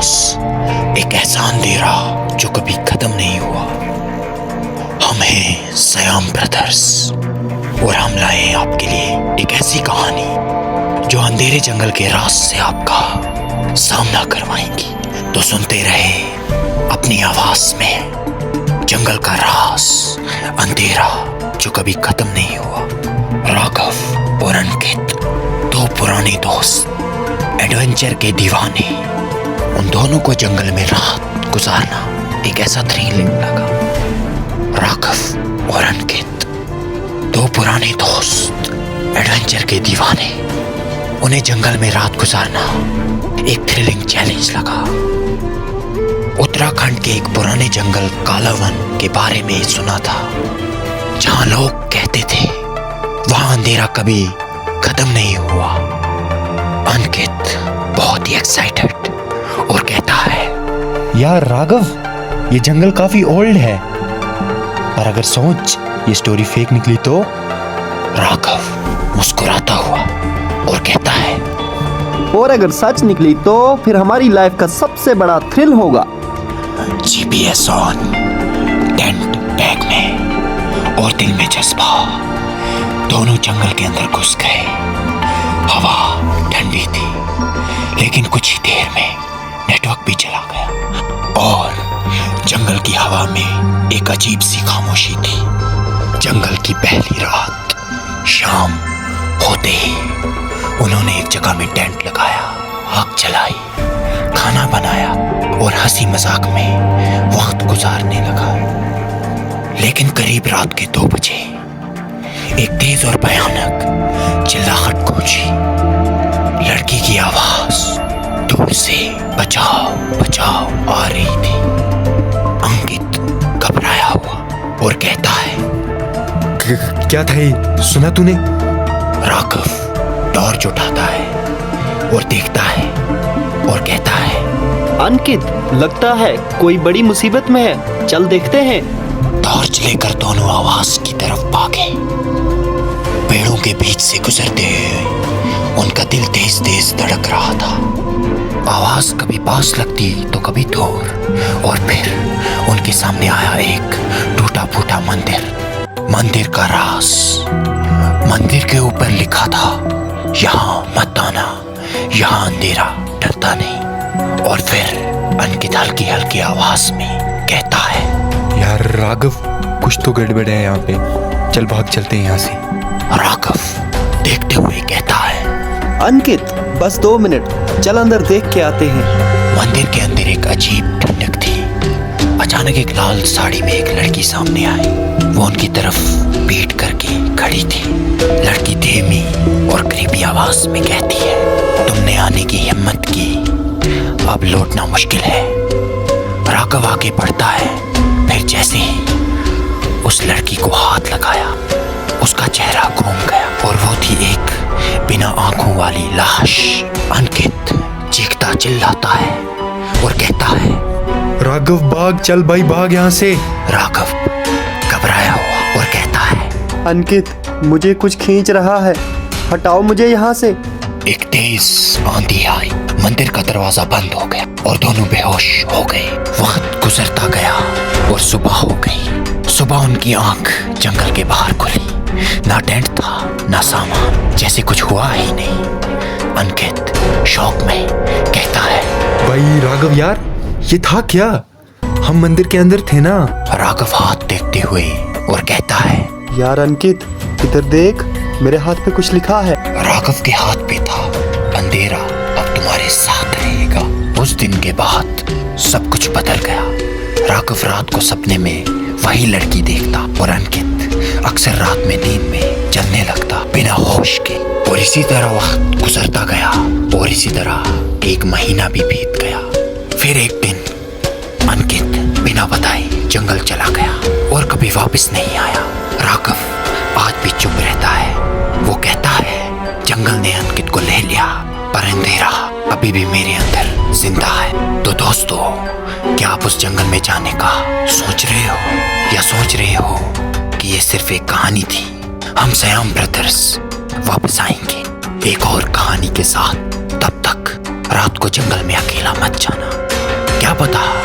राज, एक ऐसा अंधेरा जो कभी खत्म नहीं हुआ। हम हैं सयाम ब्रदर्स और हम लाए हैं आपके लिए एक ऐसी कहानी जो अंधेरे जंगल के राज से आपका सामना करवाएंगी। तो सुनते रहे अपनी आवाज में जंगल का राज, अंधेरा जो कभी खत्म नहीं हुआ। राघव और अंकित, दो पुराने दोस्त, एडवेंचर के दीवाने। उन दोनों को जंगल में रात गुजारना एक ऐसा थ्रिलिंग लगा। राघव और अंकित, दो पुराने दोस्त, एडवेंचर के दीवाने। उन्हें जंगल में रात गुजारना एक थ्रिलिंग चैलेंज लगा। उत्तराखंड के एक पुराने जंगल कालावन के बारे में सुना था, जहां लोग कहते थे वहां अंधेरा कभी खत्म नहीं हुआ। अंकित बहुत ही एक्साइटेड और कहता है, यार राघव, ये जंगल काफी ओल्ड है, पर अगर सोच ये स्टोरी फेक निकली तो? राघव मुस्कुराता हुआ और कहता है, और अगर सच निकली तो फिर हमारी लाइफ का सबसे बड़ा थ्रिल होगा। जीपीएस ऑन, टेंट बैग में और दिल में जज्बा। दोनों जंगल के अंदर घुस गए। हवा ठंडी थी, लेकिन कुछ ही देर में नेटवर्क भी चला गया और जंगल की हवा में एक अजीब सी खामोशी थी। जंगल की पहली रात, शाम होते ही उन्होंने एक जगह में टेंट लगाया, आग जलाई, खाना बनाया और हंसी मजाक में वक्त गुजारने लगा। लेकिन करीब रात के 2 बजे एक तेज और भयानक चिल्लाहट गूंजी। लड़की की आवाज दूर से बचाओ बचाओ आ रही थी। अंकित घबराया हुआ और कहता है, क्या था ये, सुना तूने? राघव टॉर्च उठाता है और देखता है और कहता है, अंकित, लगता है कोई बड़ी मुसीबत में है, चल देखते हैं। टॉर्च लेकर दोनों आवाज की तरफ भागे। पेड़ों के बीच से गुजरते हुए उनका दिल तेज तेज धड़क रहा था। आवाज कभी पास लगती तो कभी दूर, और फिर उनके सामने आया एक टूटा फूटा मंदिर। मंदिर का राज, मंदिर के ऊपर लिखा था, यहाँ मत आना, यहाँ अंधेरा डरता नहीं। और फिर अंकित हल्की हल्की आवाज में कहता है, यार राघव, कुछ तो गड़बड़ है यहाँ पे, चल भाग चलते हैं यहाँ से। राघव देखते हुए कहता है, अंकित, बस 2 मिनट, चल अंदर देख के आते हैं। मंदिर के अंदर एक अजीब ठंडक थी। अचानक एक लाल साड़ी में एक लड़की सामने आई। वो उनकी तरफ पीठ करके खड़ी थी। लड़की धीमी और क्रीपी आवाज में कहती है, तुमने आने की हिम्मत की, अब लौटना मुश्किल है। राघव आगे बढ़ता है, फिर जैसे ही उस लड़की को हाथ लगाया, उसका चेहरा घूम गया और वो थी एक बिना आंखों वाली लाश। अंकित चीखता चिल्लाता है और कहता है, राघव भाग, चल भाई भाग यहाँ से। राघव घबराया हुआ और कहता है, अंकित, मुझे कुछ खींच रहा है, हटाओ मुझे यहाँ से। एक तेज आंधी आई, मंदिर का दरवाजा बंद हो गया और दोनों बेहोश हो गए। वक्त गुजरता गया और सुबह हो गई। सुबह उनकी आंख जंगल के बाहर खुली। ना टेंट था, ना सामान, जैसे कुछ हुआ ही नहीं। अंकित शौक में कहता है, भाई राघव यार, ये था क्या? हम मंदिर के अंदर थे ना। राघव हाथ देखते हुए और कहता है, यार अंकित, इधर देख, मेरे हाथ पे कुछ लिखा है। राघव के हाथ पे था, अंधेरा अब तुम्हारे साथ रहेगा। उस दिन के बाद सब कुछ बदल गया। राघव रात को सपने में वही लड़की देखता और अंकित अक्सर रात में नींद में चलने लगता बिना होश के। और इसी तरह वक्त गुजरता गया और इसी तरह 1 महीना भी बीत गया। फिर एक दिन अंकित बिना बताए जंगल चला गया और कभी वापस नहीं आया। राघव आज भी चुप रहता है। वो कहता है, जंगल ने अंकित को ले लिया, पर अंधेरा अभी भी मेरे अंदर जिंदा है। तो दोस्तों, क्या आप उस जंगल में जाने का सोच रहे हो, या सोच रहे हो कि ये सिर्फ एक कहानी थी? हम सयाम ब्रदर्स वापस आएंगे एक और कहानी के साथ। तब तक रात को जंगल में अकेला मत जाना। पता